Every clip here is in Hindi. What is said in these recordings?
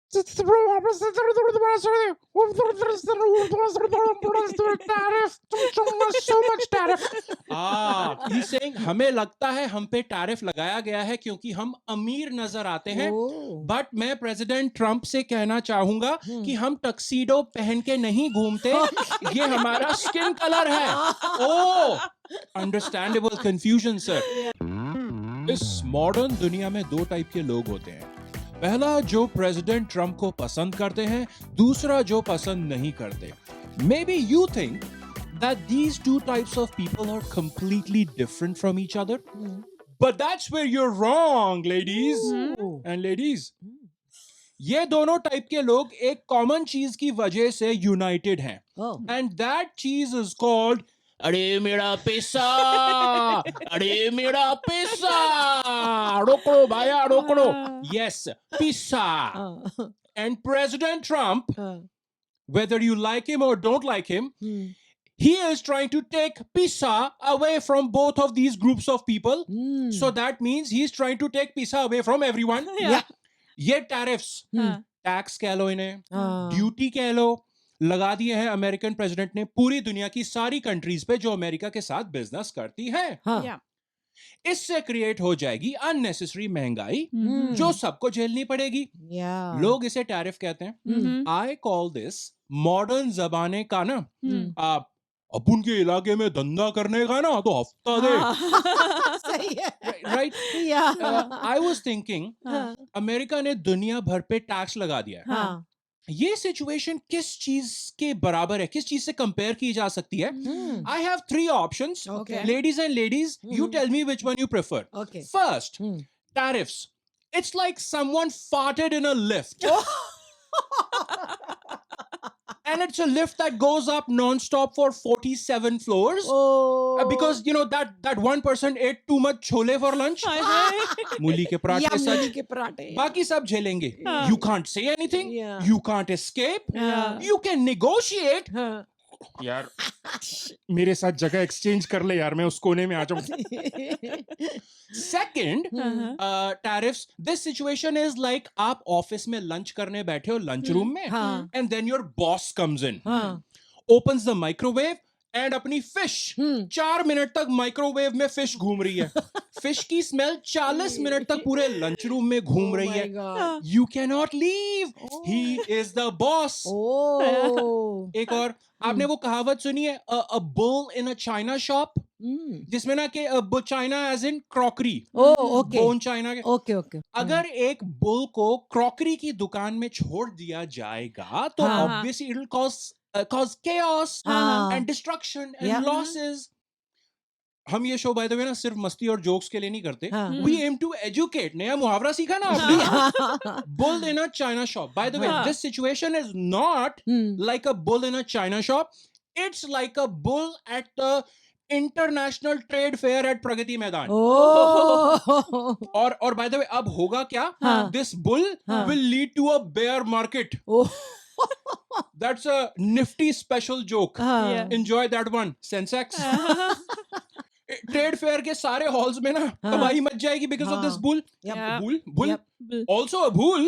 So much tariff. He's saying हमें लगता है हम पे टैरिफ लगाया गया है क्योंकि हम अमीर नजर आते हैं. बट मैं प्रेसिडेंट ट्रंप से कहना चाहूंगा कि हम टक्सीडो पहन के नहीं घूमते. ये हमारा स्किन कलर है. ओह, अंडरस्टैंडेबल कंफ्यूजन सर. इस मॉडर्न दुनिया में दो टाइप के लोग होते हैं. पहला जो प्रेसिडेंट ट्रंप को पसंद करते हैं, दूसरा जो पसंद नहीं करते. Maybe you think that these two types of people are completely different from each other. But that's where you're wrong, ladies and ladies. ये दोनों टाइप के लोग एक कॉमन चीज की वजह से यूनाइटेड हैं. And that cheese is called अरे मेरा पैसा, अरे मेरा पैसा, रोको भाया रोको. Yes, pizza. And President Trump, whether you like him or don't like him, he is trying to take pizza away from both of these groups of people. So that means he's trying to take pizza away from everyone. ये tariffs, tax कह लो इन्हें, duty कह लो, लगा दिए हैं अमेरिकन प्रेसिडेंट ने पूरी दुनिया की सारी कंट्रीज पे जो अमेरिका के साथ बिजनेस करती हैं. इससे क्रिएट हो जाएगी अननेसेसरी महंगाई जो सबको झेलनी पड़ेगी. लोग इसे टैरिफ कहते हैं. आई कॉल दिस मॉडर्न जबाने का ना, अपन के इलाके में धंधा करने का ना तो हफ्ता दे. सही है. Right. I was thinking America ने दुनिया भर पे टैक्स लगा दिया है. ये सिचुएशन किस चीज के बराबर है, किस चीज से कंपेयर की जा सकती है? I have 3 options. Ladies and ladies, you tell me which one you prefer. First, tariffs. It's like someone farted in a lift. And it's a lift that goes up non-stop for 47 floors. Because you know that one person ate too much chole for lunch. मूली के पराठे सच, बाकी सब झेलेंगे. You can't say anything. You can't escape. You can negotiate. यार मेरे साथ जगह एक्सचेंज कर ले यार, मैं उस कोने में आ जाऊं. Second, tariffs. This situation is like आप ऑफिस में लंच करने बैठे हो लंच रूम में, and then your boss comes in, opens the microwave and अपनी फिश 4 मिनट तक माइक्रोवेव में फिश घूम रही है. फिश की स्मेल 40 मिनट तक पूरे लंच रूम में घूम रही है. You cannot leave. He is the boss. एक और आपने वो कहावत सुनी है, a bull in a china shop, जिसमें ना कि china as in crockery, bone china के. ओके. अगर एक बुल को क्रॉकरी की दुकान में छोड़ दिया जाएगा तो obviously it will cause chaos and destruction and losses. हम ये शो बाय द वे ना सिर्फ मस्ती और जोक्स के लिए नहीं करते. We aim to educate. नया मुहावरा सीखा ना आपने? Bull in a China shop. By the way, this situation is not like a bull in a China shop. It's like a bull at the International Trade Fair at Pragati Maidan. और by the way, अब होगा क्या? This bull will lead to a bear market. That's a nifty special joke. Enjoy that one. Sensex. Trade fair के सारे हॉल्स में ना तबाही मच जाएगी because of this bull. Bull. Also a bull.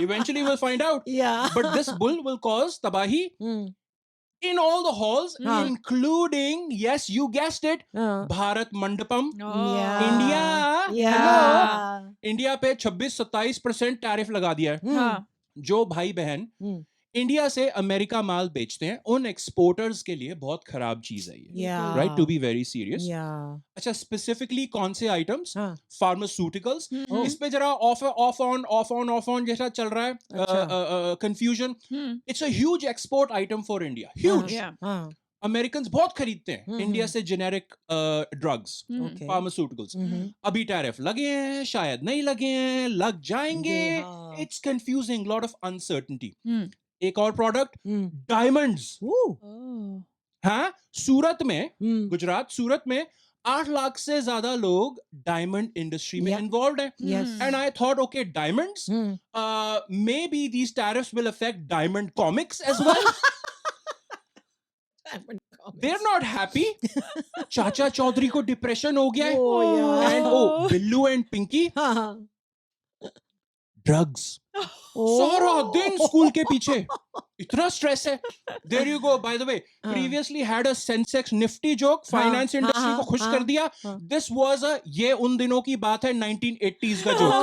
Eventually we'll find out. But this bull will cause tabahi in all the halls, including, yes, you guessed it, Bharat Mandapam. India. India पे 26-27% टैरिफ लगा दिया है. जो भाई बहन इंडिया से अमेरिका माल बेचते हैं उन एक्सपोर्टर्स के लिए बहुत खराब चीज है ये. Right, to be very serious. अच्छा, स्पेसिफिकली कौन से आइटम्स? फार्मास्यूटिकल्स. इस पे जरा ऑफ ऑन जैसा चल रहा है confusion. It's a huge export item for India. Huge. Americans बहुत खरीदते हैं इंडिया से जेनेरिक ड्रग्स, फार्मास्यूटिकल्स. अभी टैरिफ लगे हैं, शायद नहीं लगे हैं, लग जाएंगे. It's confusing, lot of uncertainty. एक और प्रोडक्ट, डायमंड्स. हाँ, सूरत में, गुजरात सूरत में 8 लाख से ज्यादा लोग डायमंड इंडस्ट्री में इन्वॉल्व हैं. And I thought, okay, diamonds, may be these tariffs will affect diamond comics as well. They're not happy. चाचा चौधरी को डिप्रेशन हो गया है. And Billu and Pinky, drugs. सारा दिन स्कूल के पीछे, इतना स्ट्रेस है। There you go. By the way, previously had a Sensex Nifty joke, finance industry को खुश कर दिया। दिस वाज अ, ये उन दिनों की बात है, 1980s का जोक।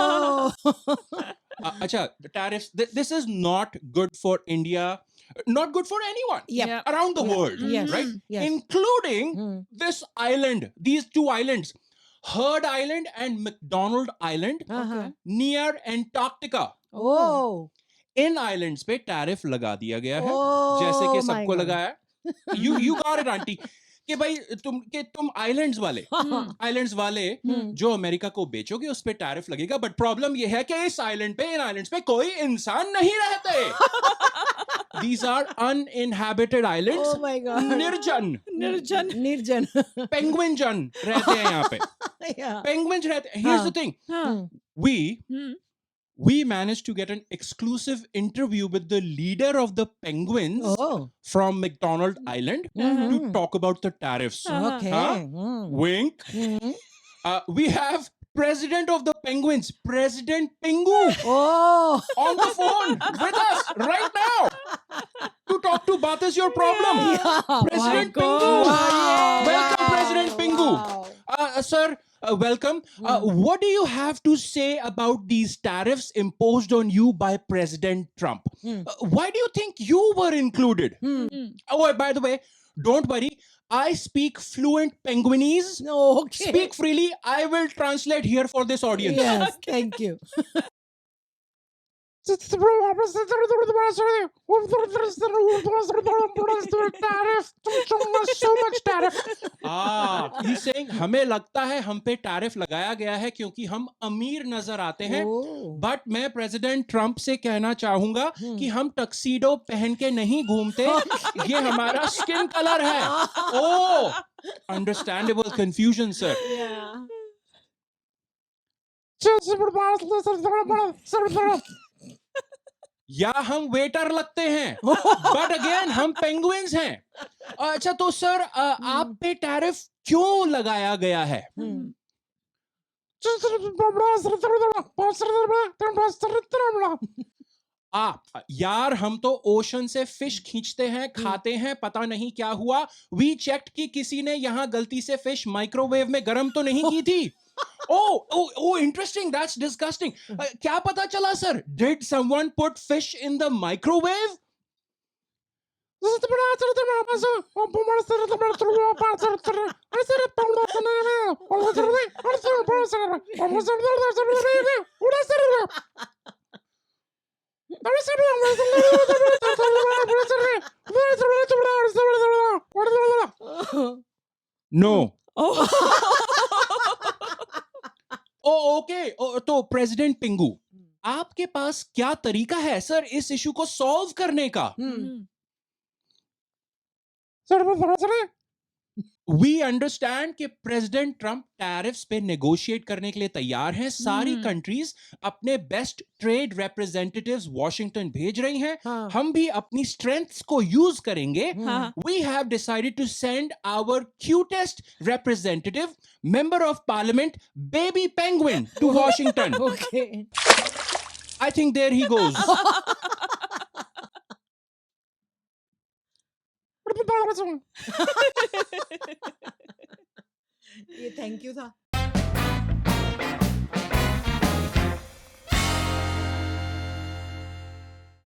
अच्छा, tariffs, this is not good for India, not good for anyone Yep. around the Yeah. world, Yes. right? Yes. Including Hmm. this island, these two islands, Heard Island and McDonald Island, Uh-huh. near Antarctica. Oh. In islands पे टैरिफ लगा दिया गया है, Oh जैसे कि my सबको God. लगाया। you got it आंटी, कि भाई तुम आइलैंड्स वाले जो अमेरिका को बेचोगे उस पे टैरिफ लगेगा, बट प्रॉब्लम ये है कि इन आइलैंड्स पे कोई इंसान नहीं रहते। These are uninhabited islands. Oh my God. निर्जन Nirjan. पेंगुइन जन रहते हैं यहाँ पे। Yeah. पेंगुइन्स रहते हैं। Here's the thing, we managed to get an exclusive interview with the leader of the penguins Oh. from McDonald Island to talk about the tariffs. Okay. Huh? Wink. We have president of the penguins, President Pingu, Oh. on the phone with us right now to talk to Baat is your problem. President Pingu. Wow. Welcome, President Pingu. Wow. Sir, welcome. What do you have to say about these tariffs imposed on you by President Trump? Why do you think you were included? Oh, by the way, don't worry. I speak fluent Penguinese. No, okay. Speak freely. I will translate here for this audience. Yes, thank you. So much tariff. He's saying हमें लगता है हम पे टैरिफ लगाया गया है क्योंकि हम अमीर नजर आते हैं, Oh. बट मैं प्रेसिडेंट ट्रंप से कहना चाहूंगा कि हम टक्सीडो पहन के नहीं घूमते, ये हमारा स्किन कलर है। ओह, अंडरस्टैंडेबल कंफ्यूजन सर। या हम वेटर लगते हैं, बट अगेन हम पेंगुइन्स हैं। अच्छा, तो सर आप पे टैरिफ क्यों लगाया गया है? यार हम तो ओशन से फिश खींचते हैं, खाते हैं, पता नहीं क्या हुआ। वी चेक्ड कि किसी ने यहाँ गलती से फिश माइक्रोवेव में गर्म तो नहीं की थी। Oh, interesting. That's disgusting. क्या पता चला sir? Did someone put fish in the microwave? No. Okay. तो प्रेसिडेंट पिंगू, आपके पास क्या तरीका है सर इस इशू को सॉल्व करने का? वी अंडरस्टैंड कि प्रेसिडेंट ट्रंप टैरिफ्स पे नेगोशिएट करने के लिए तैयार हैं। सारी कंट्रीज अपने बेस्ट ट्रेड रिप्रेजेंटेटिव्स वॉशिंगटन भेज रही हैं। हम भी अपनी स्ट्रेंथ्स को यूज करेंगे। We have decided to send our cutest representative, member of parliament, baby penguin, to Washington. Okay. I think there he goes. ये थैंक यू था।